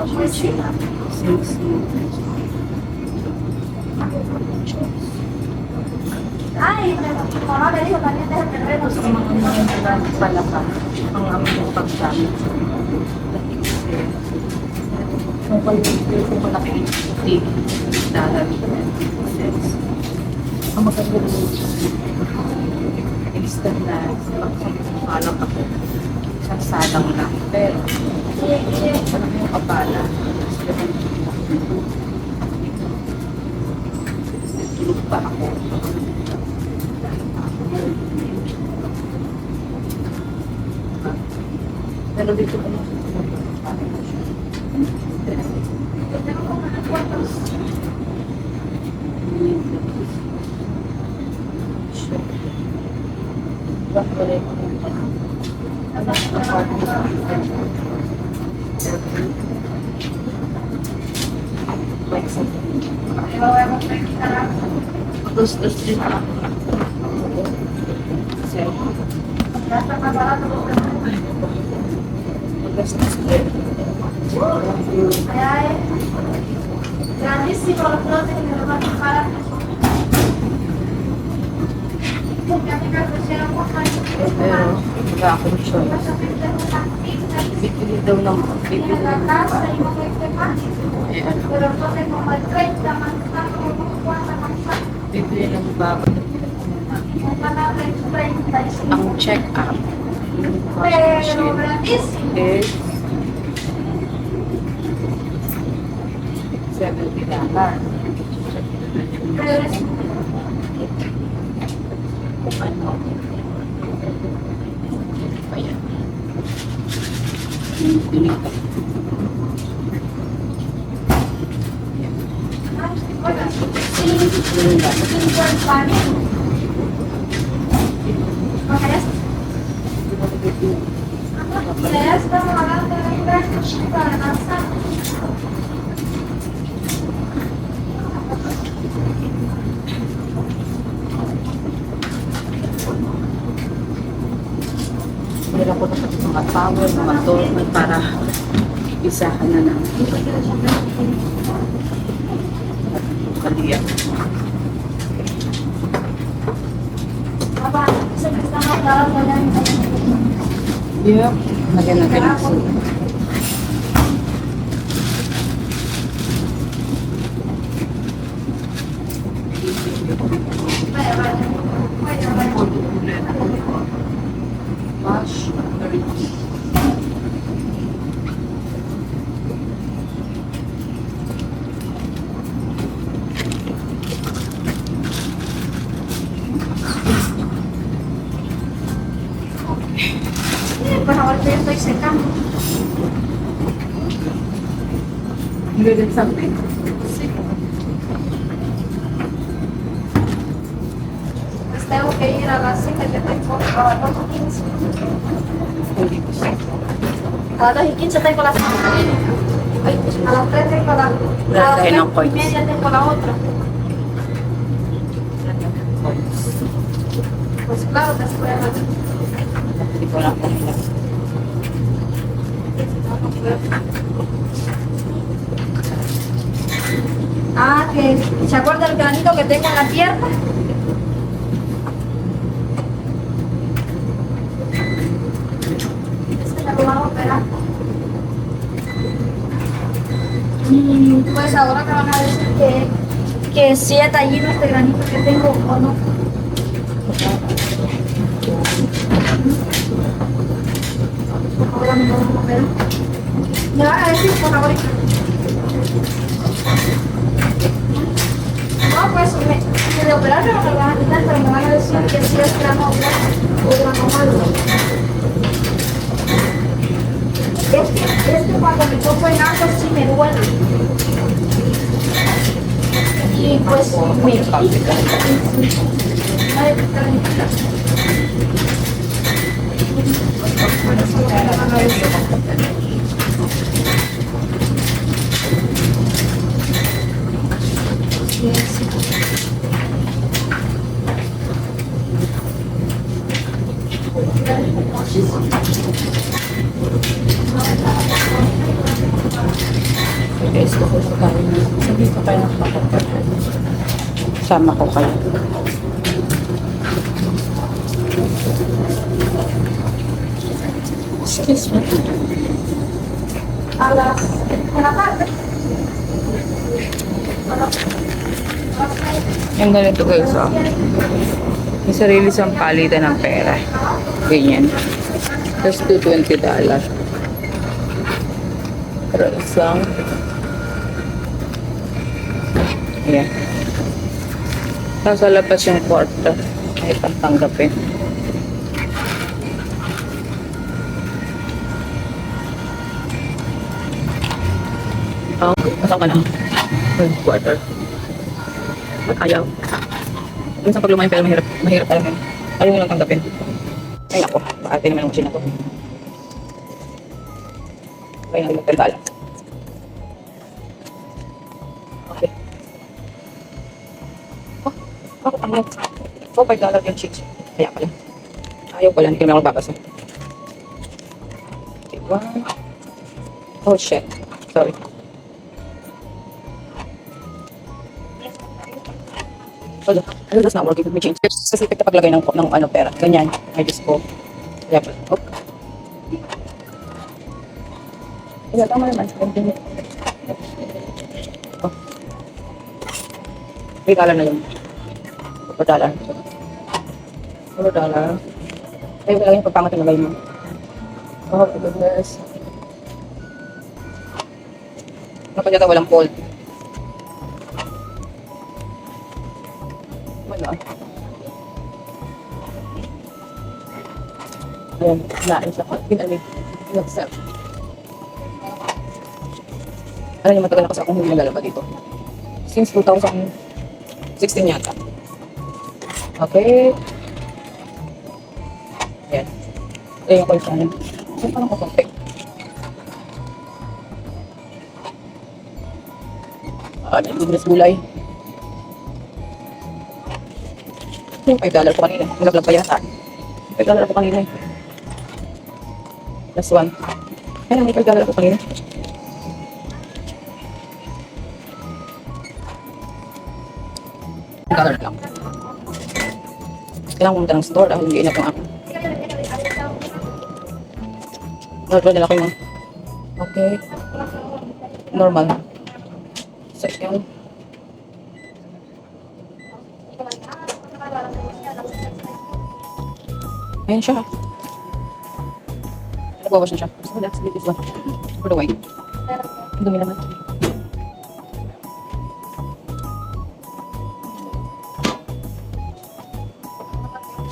Ay, mama, dali sa kanya dahil pero Sa mga palaka, ang aming paggamit. Kung malaki yung puti, dalag cents. Ang maganda rin instant na salang ako. Sasalang lang. Pero, parang yung kabala. Tulog pa ako. Pero dito ko dos din lang. ay grandissimo la flota che mi va a fare. Pero, wala akong choice. Bibili daw ng bibili ng Pero entonces como el 30 más tarde, como 40 más tarde, bibili ng baba. un canal de 35. Ang check-up Pero grandissimo. is 70 dollar. Pero es Kung ano. Ayan. Dito. Ya estamos hablando de la gran chica de lanzar. Meron ko na pati mga towel, mga towel para isahan na ng kaliyan. Papá, se me está hablando de la Yep. Nagan-nagan ako. Wash, dirty. Pues ahora yo estoy secando. Nilagyan sa akin. Pues tengo que ir a las 5 que tengo a las 2:15. Hindi ko siya. A las 2:15 tengo la semana. Ay, a las 3 tengo la. Wala A las tayo ng 3:30 coins. tengo la otra. Pues claro que se puede hacer. Hindi ko lang kung ilan. Ah, que ¿se acuerda el granito que tengo en la pierna? Ese me lo van a operar. Pues ahora me van a decir que si es dañino este granito que tengo o no. Ahora me lo van a operar. Me van a decir por favor. No, pues de operar me lo van a quitar, pero me van a decir que si es grano o grano malo. Es que cuando me toco en algo sí me duele. Y pues me pica. Ay, por eso me van a decir. guys, gusto ko tayo. Sabi ko kayo ng kapatid. Sama ko kayo. Excuse me. Alas. Kenapa? Yung ganito guys, oh. May sarili siyang palitan ng pera. Ganyan. Tapos $220. Pero isang ayan. Tapos sa labas yung kwarto. Ay, pagtanggapin. Masang ka na. Third quarter. Ba't ayaw? Minsan pag lumayan pero mahirap talaga. Ayaw mo lang tanggapin. Ay ako, paate naman ang machine na to. Kaya natin magtantala. Okay. Oh, bakit ang net? Oh, $5 yung cheese. Kaya pala. Ayaw pala, hindi ko naman magbabasa. Diba? Oh shit. Sorry. Hold on. Ano does not work? Give me change. Specific na paglagay ng ano, pera. Ganyan. Ay, Diyos ko. Kaya pala. Oh. Kaya tama naman. Oh. $3 na yun. $4. $4. Ay, wala yung pagpangat yung lagay mo. Oh, my goodness. Ano pa yata walang fold? Wala. Ayan, nain siya. Pinag-accept. Alam niyo, matagal na kasi akong hindi naglalaba dito. Since 2016 yata. Okay. Ayan. Ayan yung call channel. Ayan parang kukunti. Nagbibilis gulay. Yung $5 po kanina. Naglag pa yata. $5 po kanina eh. Plus one. Ayan, may $5 po kanina. $1 lang. Kailangan pumunta ng store dahil hindi inap yung ako. Normal nila ko yung okay. Normal. Second. Ayan siya. Nagwawash na siya. So let's get this one. For the white. Ang dumi naman.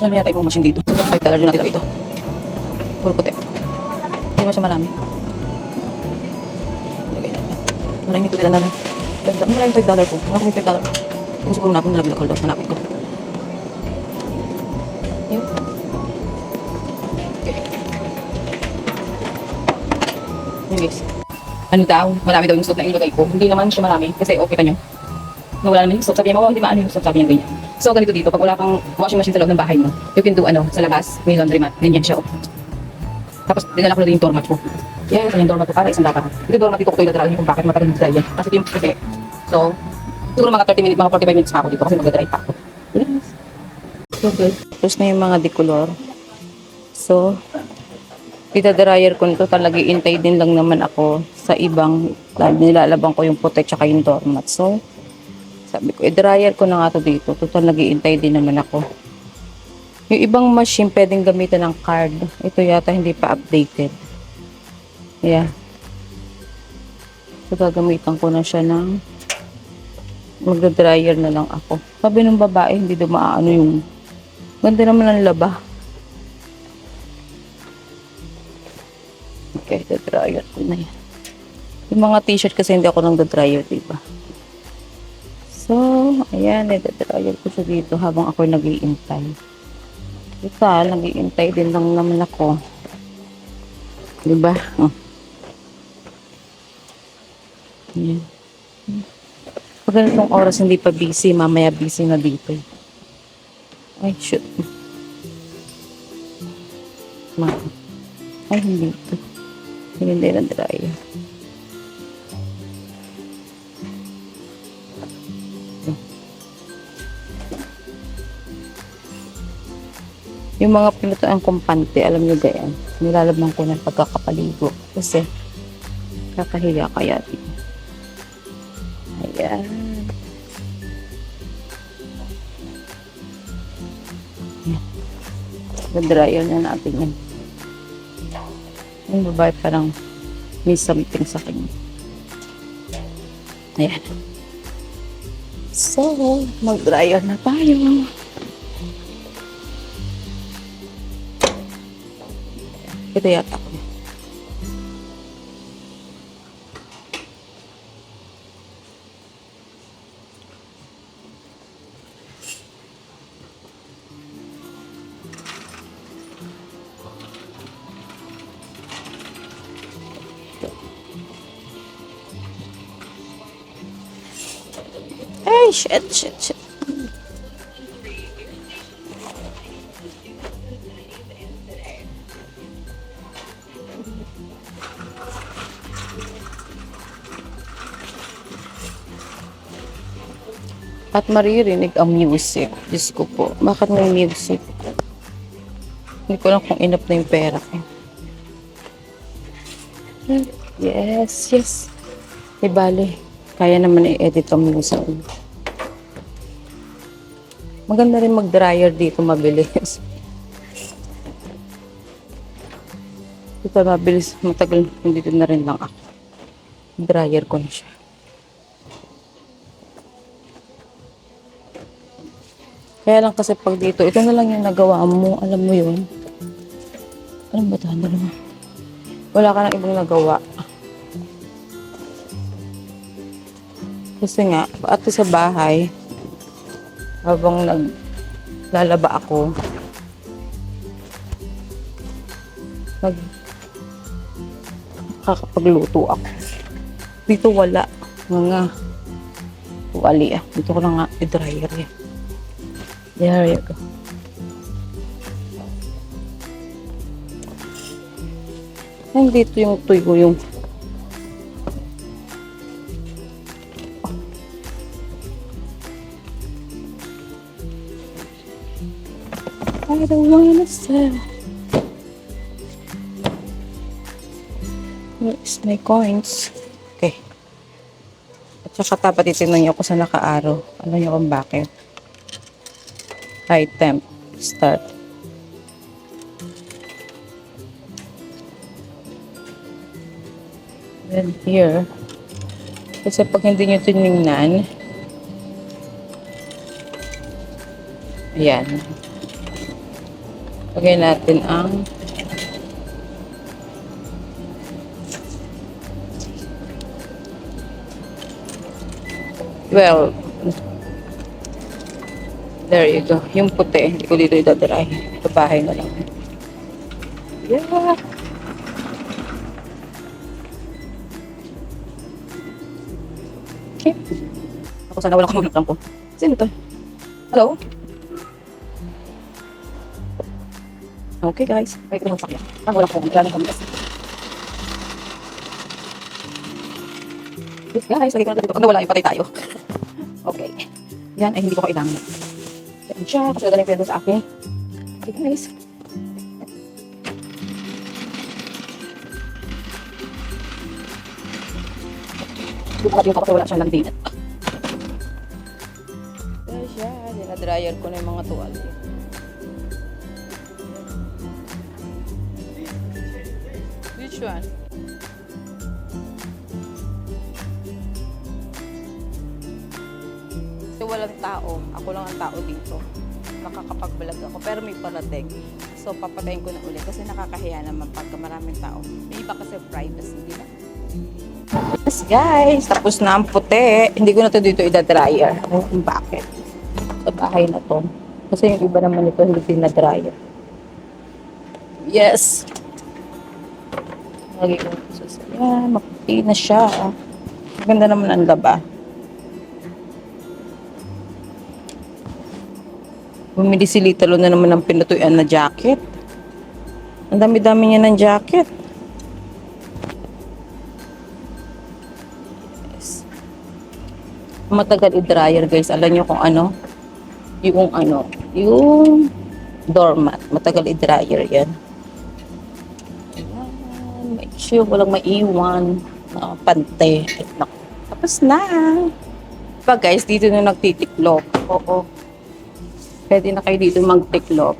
Alam yata yung machine dito. $5 na natin dito. Puro puti. Hindi mo siya marami. Lagay natin. Maraming ito nila namin. Maraming $5 po. Wala kami $5. Kung siguro na ako nalagay na call doon. Hanapin ko. Yun. Okay. Yun guys. Ano daw? Marami daw yung soap na ilagay ko. Hindi naman siya marami. Kasi okay pa nyo. Nawala naman yung soap. Sabi niya, hindi maano yung soap. Sabi niya ganyan. So, ganito dito. Pag wala kang washing machine sa loob ng bahay mo, you can do sa labas. May laundry mat. Ganyan siya. Tapos, dinala ko na din yung doormat ko. Yes, yung doormat ko para isang dapat. Ito doormat dito ko lateral yung bakit matagal yung dry yan. Kasi ito yung kasi. So, siguro mga 30 minutes, mga 45 minutes pa ako dito kasi mag-dry pa ako. Yes. So, good. Tapos na yung mga decolor. So, ita-dryer ko nito. Talaga intay din lang naman ako sa ibang nilalabang ko yung puti tsaka yung doormat. So, sabi ko, i-dryer ko na nga ito dito. Total, nag-iintay din naman ako. Yung ibang machine, pwedeng gamitan ng card. Ito yata hindi pa updated. Yeah. So, gagamitan ko na siya ng magda-dryer na lang ako. Sabi ng babae, hindi dumaano yung ganda naman ng laba. Okay, da-dryer ko na yan. Yung mga t-shirt kasi hindi ako nang da-dryer, diba? So, ayan, i-dryer ko siya dito habang ako nag-iintay. Total, nag-iintay din lang naman ako. Diba? Oh. Ayan. Pag ganitong oras hindi pa busy, mamaya busy na dito. Ay, shoot. Ay, hindi ito. Hindi na dryer. Yung mga pinutuan kong pante, alam nyo gayan, nilalaban ko ng pagkakapaligo. Kasi, kakahiya kaya. Ayan. Dryer na natin yan. Yung babae parang may something sa kanya. Ayan. So, mag-dryer na tayo. Ito yata ko. Ay, shit. At maririnig ang music. Diyos ko po. Bakit may music? Hindi ko lang kung enough na yung pera ko. Yes. Ibali. Kaya naman i-edit ang music. Maganda rin mag-dryer dito, mabilis. Dito mabilis, matagal, dito na rin lang ako. Dryer ko na siya. Kaya lang kasi pag dito, ito na lang yung nagawa mo, alam mo yun. Anong ba ito? Wala ka nang ibang nagawa. Kasi nga, at sa bahay, habang naglalaba ako, kakapagluto ako. Dito wala. Mga wali ah. Dito ko na nga i-dryer yan. There you go. Nandito yung tuyo yung I don't wanna sell. Where's my coins? Okay. At saka dapat itinan nyo kung saan naka-araw. Alam nyo kung bakit. High temp. Start. Then here. Kasi pag hindi nyo tinignan, ayan. Lagay natin ang well, there you go. Yung puti, hindi ko dito idadry. Sa bahay na lang. Yeah. Okay. Ako sana walang kumulutang ko. Sino to? Hello? Okay guys. Wait, ito sakyan. Wala ko. Wala nang kamigas. Yes guys, lagi ko na dito. Pag nawala yung patay tayo. Okay. Yan ay hindi ko kailangan. Yan siya. Kasi nagaling pwede sa akin. Okay guys. Bukat yung kasi wala siyang landing. Yan siya. Dinadryer ko na yung mga tuwalya. Which one? So, walang tao. Ako lang ang tao dito. Nakakapag-vlog ako. Pero may parating. So, papatayin ko na ulit. Kasi nakakahiya naman pagka maraming tao. May iba kasi privacy, di ba? Yes, guys. Tapos na ang puti. Hindi ko na ito dito idadryer. Kung bakit? Sa bahay na to. Kasi yung iba naman ito hindi dinadryer. Yes. Lagi ko ito sa yan. Maputi na siya. Maganda naman ang laba. Bumili si Litalo na naman ng pinatuyan na jacket. Ang dami-dami niya ng jacket. Yes. Matagal i-dryer guys. Alam niyo kung ano? Yung doormat. Matagal i-dryer yan. Ayan. Make sure walang maiwan na pante. Ay, naku. Tapos na. Diba guys, dito na nagtitiklop. Oo. Pwede na kayo dito magtiklop.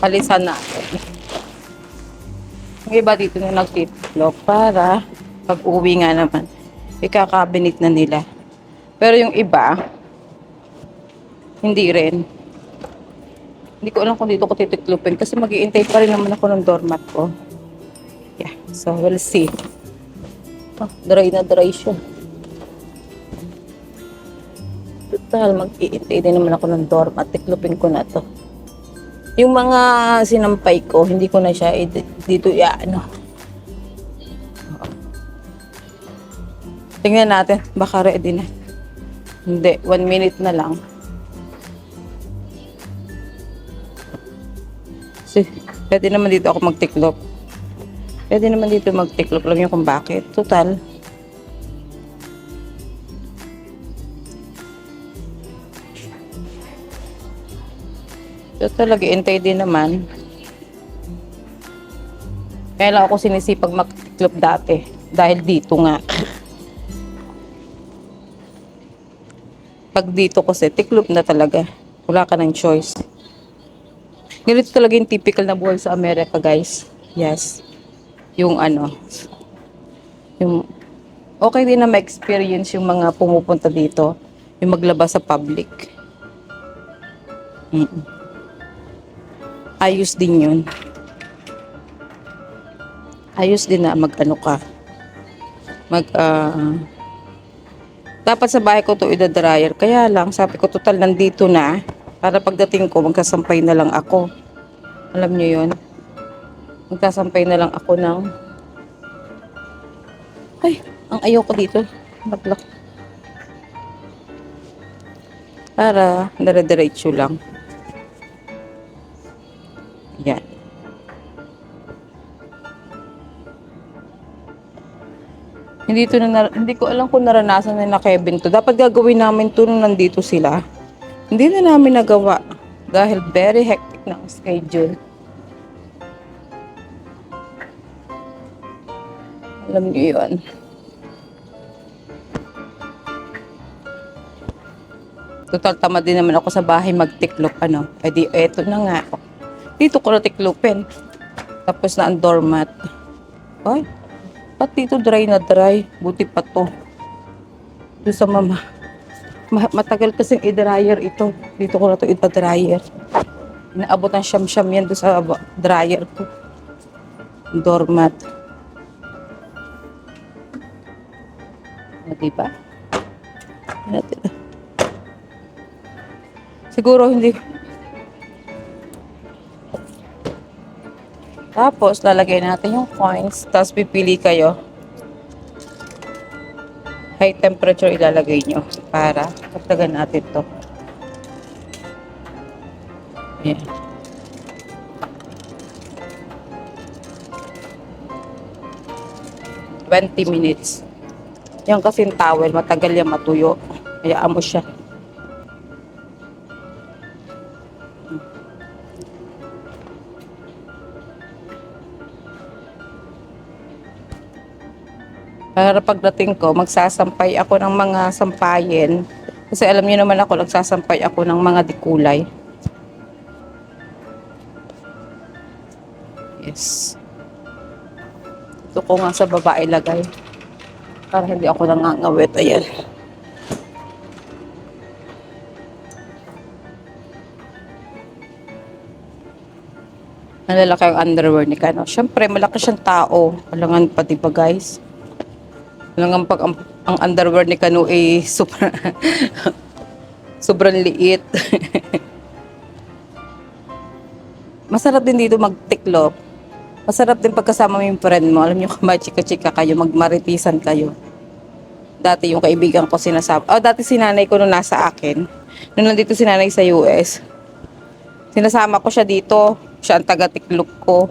Palisan natin. Yung iba dito na nagtitiklop para pag uwi nga naman, ikakabinet na nila. Pero yung iba, hindi rin. Hindi ko alam kung dito ko titiklopin kasi mag-iintay pa rin naman ako ng doormat ko. Yeah, so we'll see. Oh, dry na dry siya. Total, mag-iintay din naman ako ng doormat. Tiklopin ko na to. Yung mga sinampay ko, hindi ko na siya dito ano. Tingnan natin, baka ready na. Hindi, 1 minute na lang. Pwede naman dito ako magtiklop. Pwede naman dito magtiklop. Alam niyo kung bakit? Total. Total, nag-iintay din naman. Kaya lang ako sinisipag magtiklop dati. Dahil dito nga. Pag dito kasi, tiklop na talaga. Wala ka ng choice. Ganito talaga yung typical na buhay sa Amerika, guys. Yes. Yung ano. Yung, okay din na ma-experience yung mga pumupunta dito. Yung maglabas sa public. Ayos din yun. Ayos din na mag-ano ka. Dapat sa bahay ko to ida-dryer. Kaya lang, sabi ko, total nandito na. Para pagdating ko, magkasampay na lang ako. Alam niyo yun? Magkasampay na lang ako ng... Ay, ang ayaw ko dito. Naglak. Para, dire-diretso lang. Yan. Hindi ko alam kung naranasan na Kevin to. Dapat gagawin namin to nung nandito sila. Hindi na namin nagawa dahil very hectic na ang schedule. Alam niyo yun. Total, tamad din naman ako sa bahay magtiklop. Eh di, eto na nga. Dito ko na tiklopin. Tapos na ang doormat. Ay, ba't dito dry na dry? Buti pa to. Doon sa mama. Matagal kasing i-dryer ito. Dito ko na ito i-dryer. Inaabot ng siyam-siyam yan doon sa dryer ko. Doormat. O, diba? Siguro hindi. Tapos, lalagay natin yung coins. Tapos, pipili kayo. High temperature ilalagay nyo para pagtagan natin to. Ayan. $20 minutes. Yan kasi yung towel, matagal yan matuyo. Hayaan mo siya. Para pagdating ko, magsasampay ako ng mga sampayin. Kasi alam niyo naman ako, nagsasampay ako ng mga dikulay. Yes. Ito ko nga sa baba ilagay. Para hindi ako nangangawit. Ayan. Malalaki ang underwear ni Kano. Siyempre, malaki siyang tao. Walangan pa, diba guys? Walangan pag ang underwear ni Kano ay sobrang liit. Masarap din dito magtiklop. Masarap din pagkasama mo yung friend mo. Alam nyo, kumachika-chika kayo, magmaritisan kayo. Dati yung kaibigan ko sinasabi. Dati sinanay ko nung nasa akin. Nung nandito sinanay sa US. Sinasama ko siya dito. Siya ang taga-tiklop ko.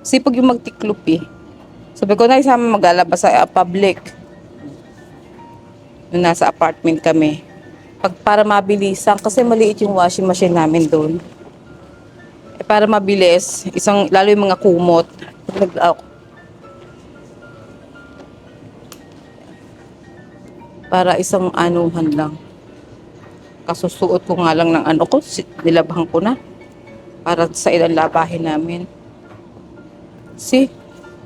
Sipag yung magtiklop eh. Sabi ko, naisama maglalabas sa public. Nung nasa apartment kami. Para mabilisan. Kasi maliit yung washing machine namin doon. para mabilis, lalo yung mga kumot. Para isang anuhan lang. Kasusuot ko nga lang ng ano ko, nilabhan ko na. Para sa ilang labahin namin. See?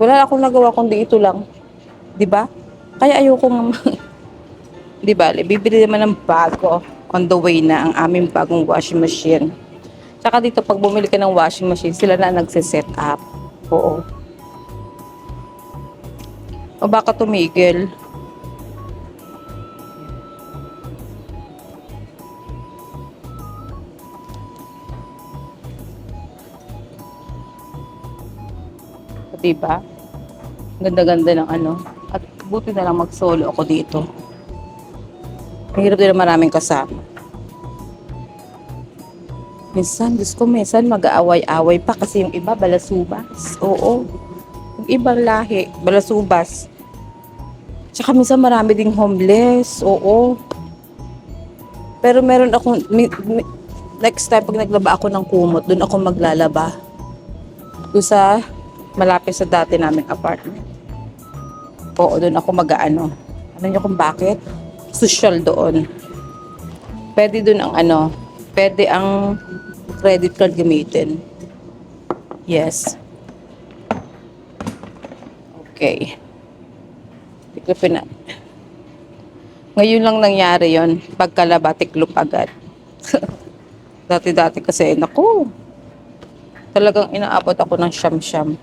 Wala akong nagawa kundi ito lang. 'Di ba? Kaya ayoko nga 'di ba? Bibili naman ng bago. On the way na ang aming bagong washing machine. Tsaka dito pag bumili ka ng washing machine, sila na nagse-set up. Oo. O baka tumigil. Diba? Ganda-ganda ng ano. At buti na lang mag-solo ako dito. Mahirap din na maraming kasama. Minsan, Diyos ko, minsan mag-aaway-away pa kasi yung iba balasubas. Oo. Yung ibang lahi, balasubas. Tsaka minsan marami ding homeless. Oo. Pero meron akong, next time pag naglaba ako ng kumot, doon ako maglalaba. Doon sa malapit sa dati naming apartment. Oo, doon ako mag-ano. Alam niyo kung bakit? Social doon. Pwede doon ang ano, pwede ang credit card gamitin. Yes. Okay. Tiklopin na. Ngayon lang nangyari yon, pagkalaba, tiklop agad. Dati-dati kasi, naku, talagang inaabot ako ng siyam-siyam.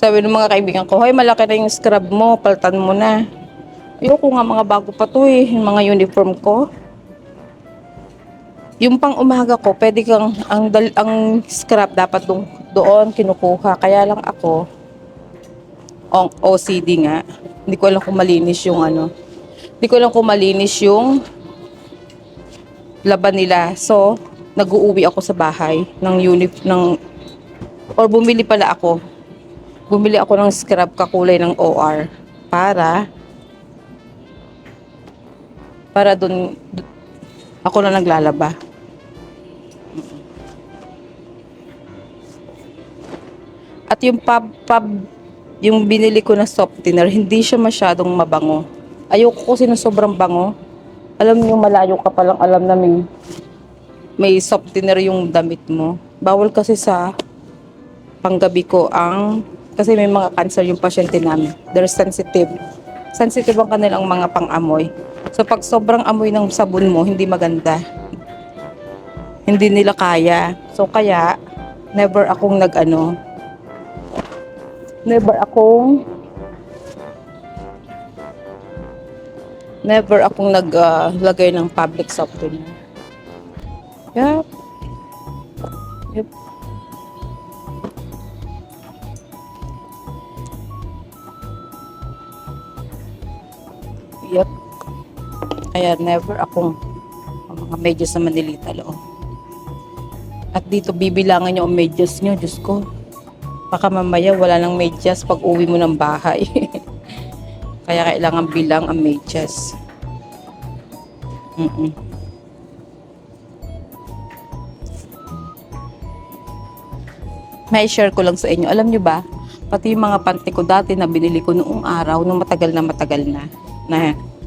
Sabi ng mga kaibigan ko, hoy, malaki na yung scrub mo, paltan mo na. Ayoko nga, mga bago pa to eh, yung mga uniform ko. Yung pang umaga ko, pwede kang, ang scrub dapat doon kinukuha. Kaya lang ako, ang OCD nga, hindi ko alam kung malinis yung ano. Hindi ko alam kung malinis yung laban nila. So, nag-uuwi ako sa bahay or bumili pala ako. Bumili ako ng scrub kakulay ng OR para doon ako na naglalaba. At yung yung binili ko na soft thinner, hindi siya masyadong mabango. Ayoko kasi na sobrang bango. Alam niyo, malayo ka palang alam na may soft thinner yung damit mo. Bawal kasi sa panggabi ko kasi may mga cancer yung pasyente namin. They're sensitive. Sensitive ang kanilang mga pang-amoy. So pag sobrang amoy ng sabon mo, hindi maganda. Hindi nila kaya. So kaya, never akong naglagay ng public soft thinner. Yep. Yep. Kaya never akong mga medyas na manilita loob. At dito bibilangan nyo ang medyas nyo, Diyos ko. Baka mamaya wala nang medyas pag uwi mo ng bahay. Kaya kailangan bilang ang medyas. May share ko lang sa inyo. Alam nyo ba, pati yung mga panty ko dati na binili ko noong araw, nung matagal na.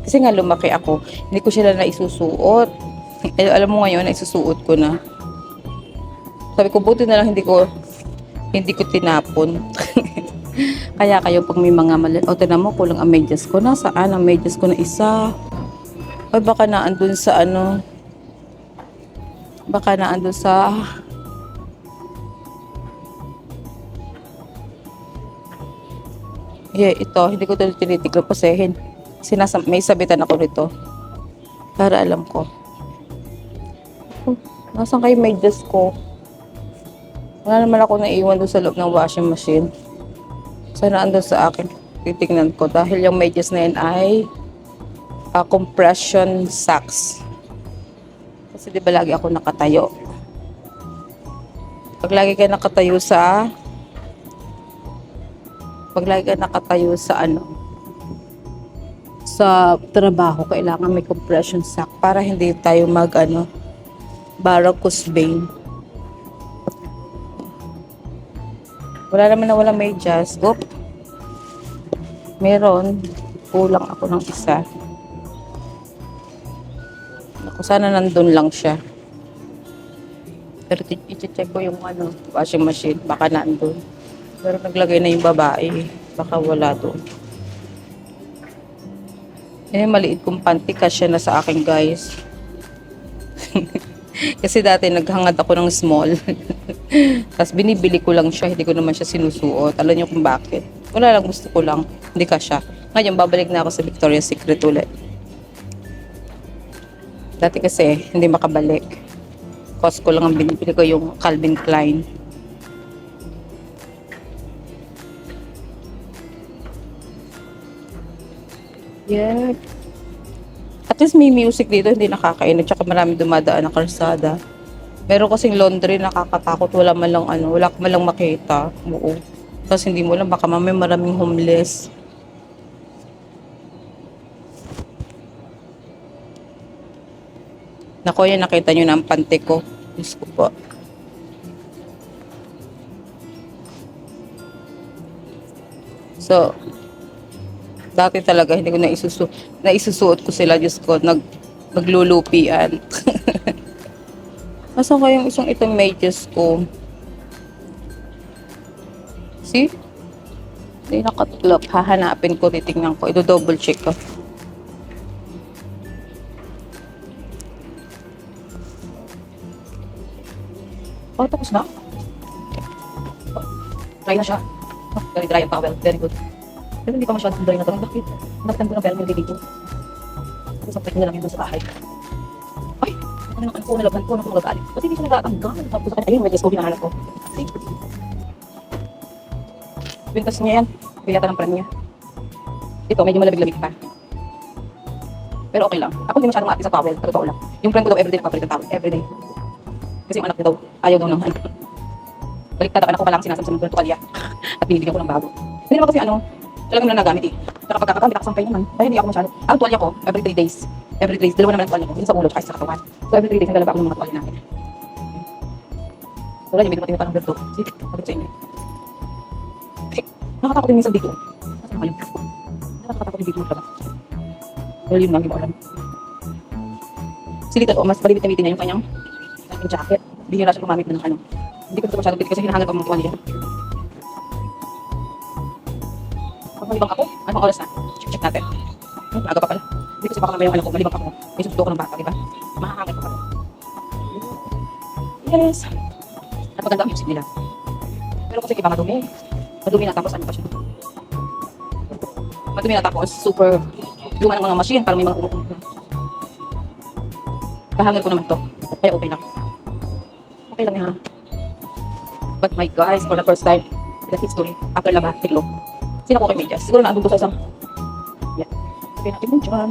Kasi nga lumaki ako, hindi ko sila na isusuot. Alam mo ngayon, isusuot ko na. Sabi ko, buti na lang hindi ko tinapon. Kaya kayo pag may mga mali, tinan mo, kulang ang medyas ko. Nasaan ang medyas ko na isa? Ay, baka naandun sa ito, hindi ko ito tinitiklop kasi may sabitan ako nito. Para alam ko. Nasaan kayo medyas ko? Wala naman ako naiwan doon sa loob ng washing machine. Sana andun sa akin. Titignan ko. Dahil yung medyas na yun ay compression socks. Kasi di ba lagi ako nakatayo? Pag lagi ka nakatayo sa sa trabaho, kailangan may compression sock para hindi tayo varicose vein. Wala naman na walang medyas. Oop. Meron. Kulang ako ng isa. Ako, sana nandun lang siya. Pero i-check ko yung washing machine. Baka nandun. Pero naglagay na yung babae. Baka wala doon. Yan yung maliit kong panty. Kasya na sa akin, guys. Kasi dati naghangad ako ng small. Tapos binibili ko lang siya. Hindi ko naman siya sinusuot. Alam niyo kung bakit. Wala lang, gusto ko lang. Hindi kasya. Ngayon, babalik na ako sa Victoria's Secret ulit. Dati kasi, hindi makabalik. Cost ko lang ang binibili ko yung Calvin Klein. Yeah. At least may music dito, hindi nakakainig. Tsaka marami dumadaan na kalsada. Meron kasing laundry, nakakatakot. Wala man lang wala ka man lang makita. Oo. Tapos hindi mo lang, baka mamaya maraming homeless. Nako, yan, nakita nyo na ang pante ko. Diyos ko po. So, dati talaga, hindi ko naisusuot ko sila. Diyos ko, naglulupian. Nasaan ko yung isang itong medyas ko? See? Hindi nakatuklop. Hahanapin ko, titingnan ko. Ito-double check ko. Oh, tapos na. Dry na siya. Oh, very dry ang towel. Very good. Pero hindi pa masyadong dry na ito. Bakit? Nakatan ko ng pero hindi dito. Tapos napit na lang yun doon sa bahay. Ay! Ano naman ko, nalaban ko, ano kung magagalit. Kasi hindi siya nagtatanggal. Tapos sa kanya, ayun, medyo scoby na hanap ko. See? Pintas niya yan. Kaya yata ng pran niya. Ito, medyo malabig-labig pa. Pero okay lang. Ako hindi masyadong ati sa towel. Totoo lang. Yung friend ko daw everyday nakapalit ng towel. Everyday. Kasi yung anak niya daw, ayaw daw naman. Baliktad ako pa lang sinasabi sa tuwalya. At binibigyan ko ng bago. Hindi naman kasi talagang na nagamit eh. Saka pagkakagamit ako sampay naman. Dahil hindi ako masyado. Ang tuwalya ko, every 3 days. Every 3 days, dalawa naman ang tuwalya ko. Yun sa ulo, tsaka sa katawan. So every 3 days, naglalaba ako ng mga tuwalya natin. Wala niyo, may dumating na parang berto. Sige, kapit sa inyo. Nakatakot din minsan dito. Nasaan kayo? Nakatakot din dito mo talaga. Well, yun lang, hindi mo alam. Si Little, mas malibit-mitin niya yung kanyang jacket. Hindi nila siya gumamit na ng Hindi ko ito masyadong pilit kasi hinahangal ko mga tuwalya. Pag malibang ako, anong oras na? Check natin. Aga pa pala. Hindi kasi baka naman yung alam ko, malibang ako. May susundo ko ng bata, diba? Mahahangal ko pala. Yes! At maganda ang music nila. Pero kasi iba madumi. Madumi na tapos ano pa siya. Madumi na tapos super luma ng mga machine para may mga umuupo. Kahangal ko naman to. Kaya okay lang. Okay lang ha. But my guys, for the first time, that history, after laba, tiklo. Sino ko kay medyas? Siguro naandun ko sa isang. Yan. Okay natin mo dyan.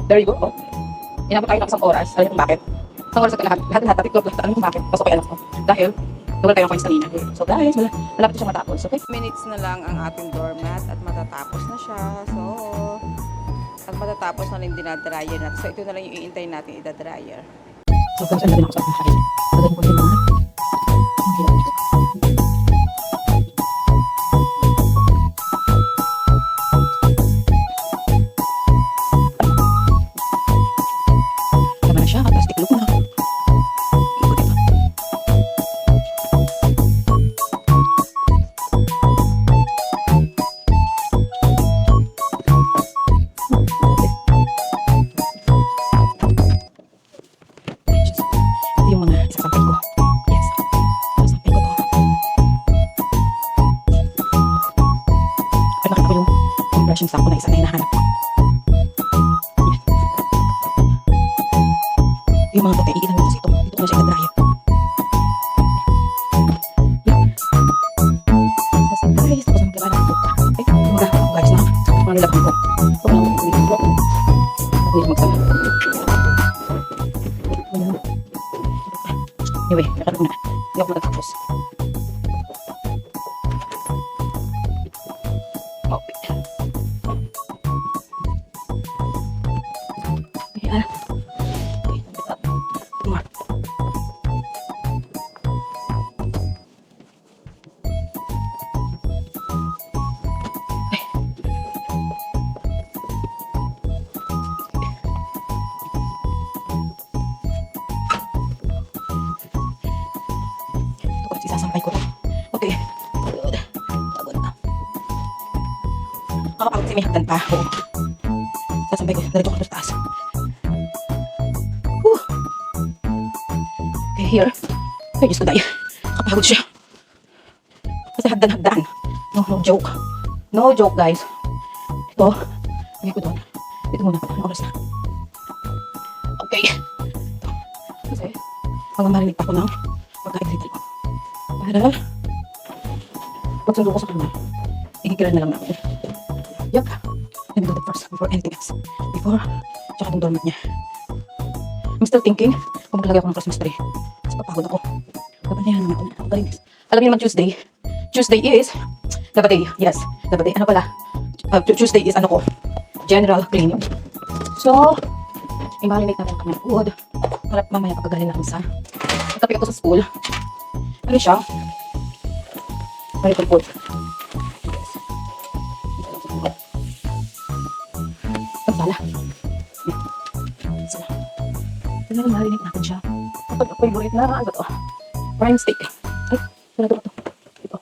There you go. Oh. Inabot tayo ng isang oras. Alam niyo kung bakit? Isang oras at lahat tiklo. Alam niyo kung bakit? Pasok kay anak ko. Dahil, nawala tayo ng coins kanina. So guys, malapit siya matapos. Okay? Minutes na lang ang ating doormat at matatapos na siya. So, at matatapos na rin dinadryer natin. So, ito na lang yung iintay natin idadryer. So guys, ano din ako sa bahay. Pagdating ko din mga tama na siya, tapos tiklop na. Ikot ito. Ito yung mga isasampay ko. Yes. Isasampay ko to. At nakita ko yung brushing sack ko na isa na hinahanap ko. Yan. Yung mga puti, iilan mo kasi ito. Dito ko na siya i-dryer. Yan. Tapos guys, tapos ang gaba na ito. Okay, mga guys na. Mga nilabang ko. Ito lang ang ulit ko. Ulit magsama. Anyway, nakalap na. Hindi ako matatapos. Okay. Okay, okay, Kasi may hagdan pa. Oo. Sasabay ko. Diretso ko sa taas. Whew. Okay, here. Ay, Diyos ko dahil. Kapagod siya. Kasi hagdan-hagdan. No joke. No joke, guys. Ito. Lagay ko doon. Dito muna. Ang oras na. Okay. Ito. Kasi, hanggang marinig pa ako ng pagkain dito. Para, pagsundo ko sa kanya, igigilan na lang natin. Yup. Let me do that first before anything else. Before, tsaka itong doormat niya. I'm still thinking kung maglagay ako ng Christmas tree. Kasi papagod ako. Dapat na yan naman ako. Alam niyo naman Tuesday. Tuesday is Laba Day. Yes, Laba Day. Ano pala? Tuesday is ano ko? General cleaning. So, i-marinate natin kami ng wood. Para mamaya pagkagaling natin sa nagkapi ako sa school. Ano siya? Marital wood. Sala. Sala. Kaya marinate natin siya. Kapag favorite na, ano to? Prime steak. Ay, sarado ko to. Ito.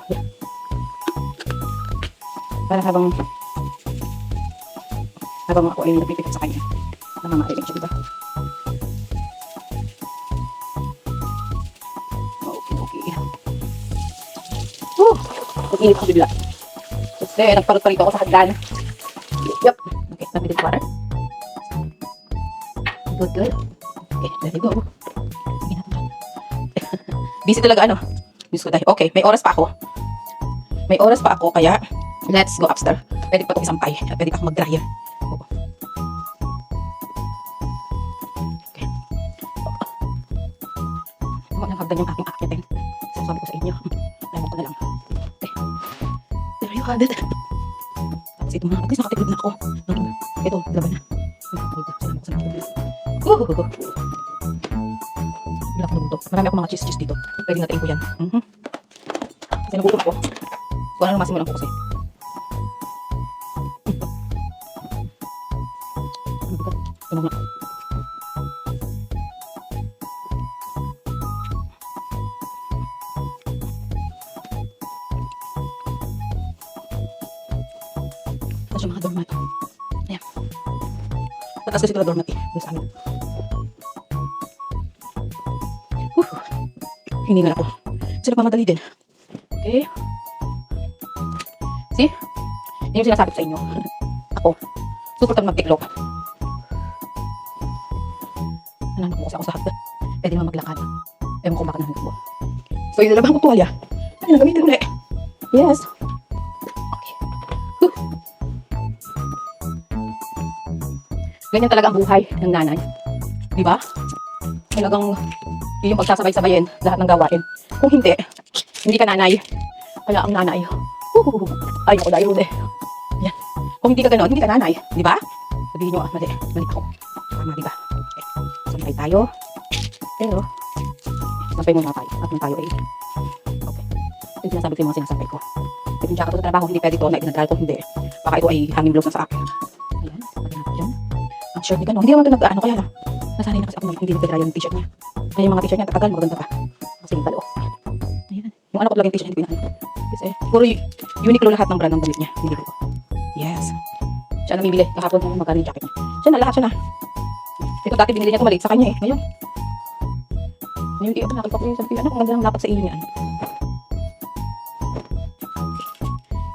Yeah. Para habang ako ay nagpipikit sa kanya. Namamarinig siya, diba? Okay. Nag-init ko bigla. Kasi nagparot pa rito ako sa hagdan. Yup. Okay, nabitid water. Good. Okay, there you go. Sige na ito. Busy talaga ano. Diyos ko dahil. Okay, may oras pa ako. Kaya let's go upstairs. Pwede pa itong isampay. At pwede pa akong mag-dryer. Okay. Huwag nang hagdan yung aking akyatin. So, sabi ko sa inyo. Lemon ko na lang. Okay. There you have it. Tapos ito mga, at least nakatiglod na ako. Ito, laban na. Bilak na buto. Marami akong mga cheese dito. Pwede natin ko yan. Kasi nagutom ako. Kung ano masimulan ko kasi. Ano nga? Tapos yung mga doormat. Ayan. Pataas kasi ito na doormat eh. Doon sa amin. Hiningal ako. Kasi nagmamadali din. Okay. See? Yan yung sinasabi ko sa inyo. Ako. Super tag mag-tiklop. Nanak mo kasi ako sa hagdan. Pwede naman maglakad. Ewan ko bakit nahanap mo. So, yun na lang ang tuwalya. Ano na gamitin ulit? Yes. Okay. Ganyan talaga ang buhay ng nanay. Diba? Talagang yun yung pagsasabay-sabayin lahat ng gawain. Kung hindi ka nanay. Kaya ang nanay. Ay, ako dahil ulit. Yan. Kung hindi ka gano'n, hindi ka nanay. Di ba? Sabihin nyo, mali ako. Tama, di ba? Okay. Sampay tayo. Pero, sampay muna tayo. At nung tayo ay, okay. Yung sinasabi ko yung mga sinasabi ko. At yung jacket ko sa trabaho, hindi pwede ito na itinagdal ko, hindi. Baka ito ay hanging blows na sa akin. Ayan, sabi natin dyan. Ang shirt ni gano'n. Hindi naman ito nag-ano, kaya lang. Nasanay na kasi ako na hindi nagdadry yung t-shirt niya. Kaya yung mga t-shirt niya, tatagal, maganda pa. Kasi yung talo. Ayan. Yung ano ko talaga yung t-shirt, hindi ko inaano. Kasi, puro Uniqlo lahat ng brand ng damit niya. Hindi ko. Yes. Siya namimili. Kahapon kung magkano yung jacket niya. Siya na, lahat siya na. Ito dati binili niya ito maliit sa kanya eh. Ngayon. Ngayon, nakita ko yung sabi, ano, kung ganda lang dapat sa iyo niyan.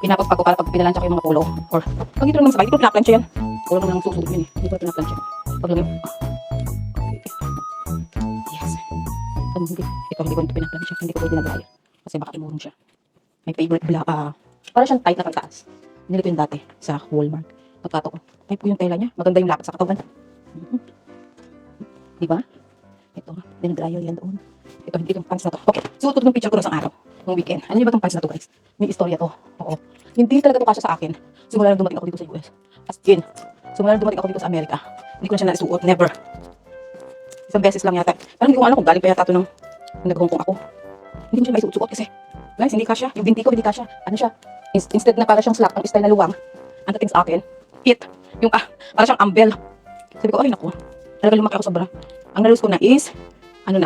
Pinapag ko para pag pinalansya ko yung mga polo. Or, pag ito naman sabay, ito pinaplansya yan. Polo naman ang susunod yun eh. Hindi ko pinaplansya. Pag lang yes. Hindi ko ito pinaplansya. Hindi ko ito dinagaya. Kasi baka imurong siya. May favorite black, para siyang tight na pagtaas. Nilito yun dati sa Walmart. Pagkato ko. Type ko yung tela niya. Maganda yung lapit sa katawan. Diba? Ito, dinag-dryer yan doon. Ito, hindi itong pants na to. Okay, suot ko itong picture ko na sa araw. Ng weekend. Ano ba itong pants na to, guys? May istorya to. Oo. Hindi talaga to kasya sa akin. Simula na dumating ako dito sa US. As in. Simula na dumating ako dito sa Amerika. Hindi ko na siya naisuot. Never. Isang beses lang yata. Parang hindi ko alam kung galing pa yata ito nung nag-Hong Kong ako. Hindi ko siya maisuot-suot kasi. Guys, hindi kasya. Yung binti ko, hindi kasya. Ano siya? Instead na para siyang slack, ang style na luwang. Ang dating sa akin. Hit. Yung para siyang umbrel. Sabi ko, ay naku. Talaga lumaki ako sobra. Ang nalus ko na is, 29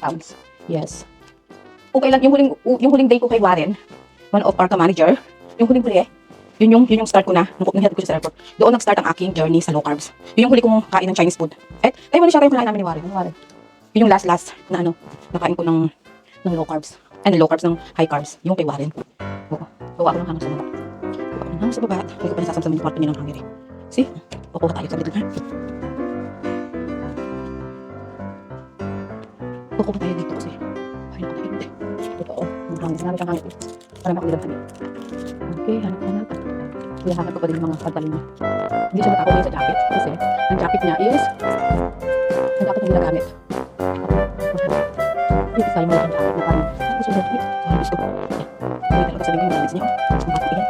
pounds. Yes. Okay lang, yung huling day ko kay Warren, one of our manager, yung huling-huli, Yun yung start ko na, nung hinatid ko siya sa airport. Doon nag-start ang aking journey sa low carbs. Yun yung huli kong kain ng Chinese food. Wala siya tayo kinain namin ni Warren. Yun yung last na nakain ko ng low carbs. Low carbs ng high carbs. Yung kay Warren. Oo. Gawa ko ng hanggang sa baba. Gawa ko ng hanggang sa baba. Hindi ko pa nasasamsam yung kwarto niya ng hangiri. See? Kukuha tayo sa dito, ha? Kukuha tayo dito kasi. Ay, naku, hindi. Totoo. Hanggang namin ang hangiri. Para makulilang kami. Okay, hanap. Hinahanap ko pa din yung mga pantalon niya. Hindi siya matakaw sa jacket kasi ang jacket niya is ang jacket na ginagamit. Hindi isa yung mga jacket na parang ako siya jacket. Sa halos ko. Hindi talaga sabihin yung gamis niya. Ang jacket yan.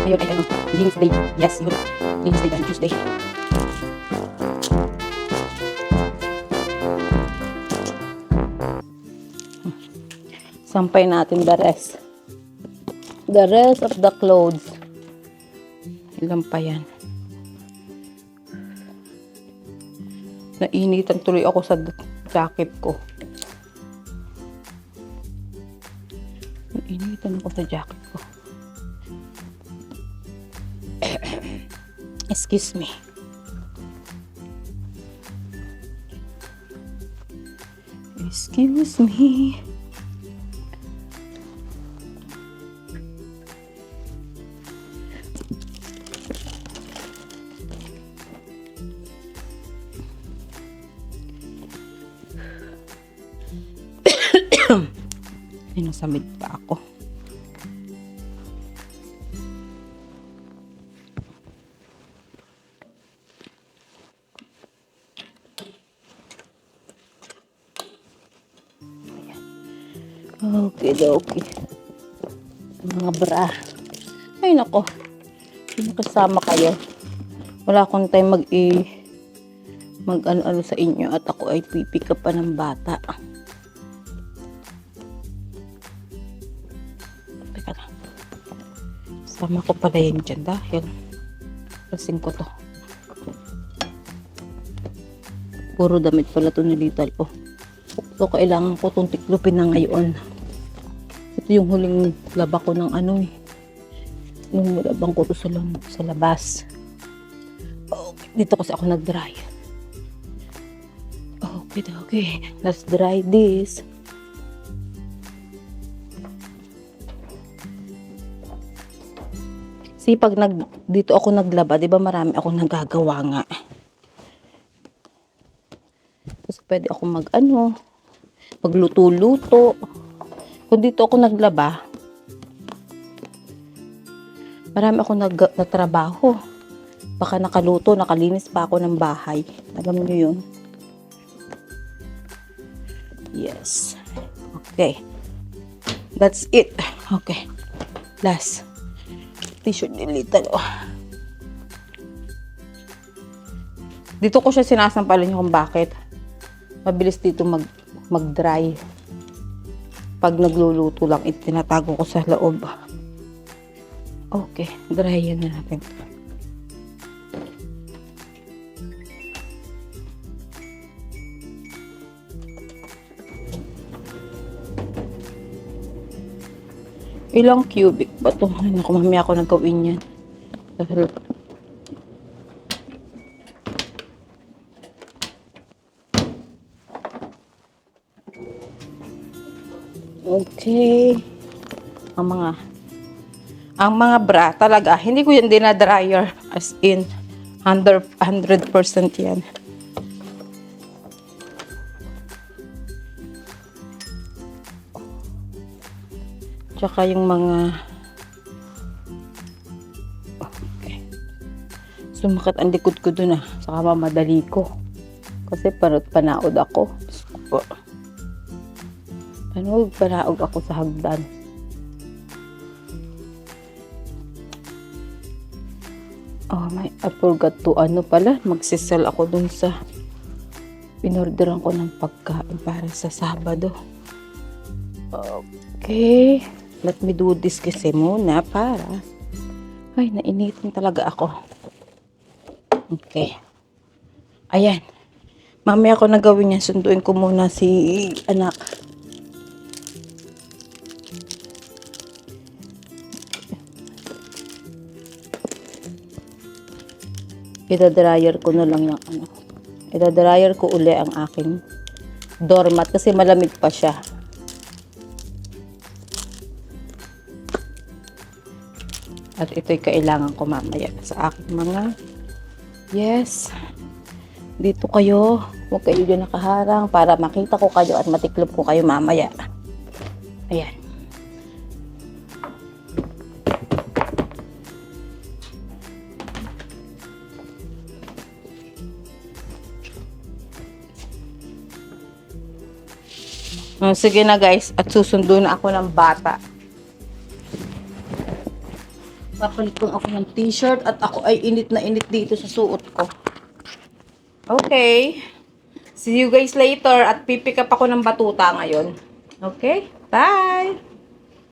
Ayun ay Linis Day. Yes, yun. Linis Day, Tuesday. Sampay natin the rest. The rest of the clothes. Ilan pa yan? Nainitan tuloy ako sa jacket ko. Nainitan ako sa jacket ko. Excuse me. Excuse me. Sinasamid pa ako. Okay. Mga bra. Ay nako. Sino kasama kayo? Wala akong time mag ano sa inyo at ako ay pipika pa ng bata. Teka lang. Sama ko pala yun dyan dahil kasing ko to. Puro damit pala to nilital ko. So kailangan ko itong tiklupin na ngayon. Ito yung huling laba ko ng yung labang ko to sa labas. Dito kasi ako nag-dry. Okay. Let's dry this. See, pag dito ako naglaba, di ba marami akong nagagawa nga. Kasi pwede ako magluto-luto. Kung dito ako naglaba, marami akong natrabaho. Baka nakaluto, nakalinis pa ako ng bahay. Alam niyo yun? Yes. Okay. That's it. Okay. Last. Tissue nilitan. Dito ko siya sinasampalan kung bakit. Mabilis dito mag-dry. Pag nagluluto lang, tinatago ko sa loob. Okay, dry yan na natin. Ilang cubic ba ito? Ay, naku, mamaya ako nagawin yan. Dahil okay. Ang mga bra talaga, hindi ko yan dinadryer as in 100% yan. Tsaka yung mga okay. Sumakat ang likod ko dun saka mamadali ko. Kasi panaod ako. Panaog ako sa hagdan. I forgot to magsisell ako dun sa pinorderan ko ng pagkain para sa Sabado. Okay. Let me do this kasi muna para nainitin talaga ako. Okay. Ayan. Mamaya ko na gawin yan. Sunduin ko muna si anak. Ida-dryer ko na lang yung ano. Ida-dryer ko uli ang aking doormat kasi malamig pa siya. At ito'y kailangan ko mamaya sa aking mga yes. Dito kayo. Huwag kayo dyan nakaharang para makita ko kayo at matiklop ko kayo mamaya. Ayan. Sige na guys, at susundo na ako ng bata. Papalit ko ako ng t-shirt at ako ay init na init dito sa suot ko. Okay. See you guys later at pipick up ako ng batuta ngayon. Okay? Bye!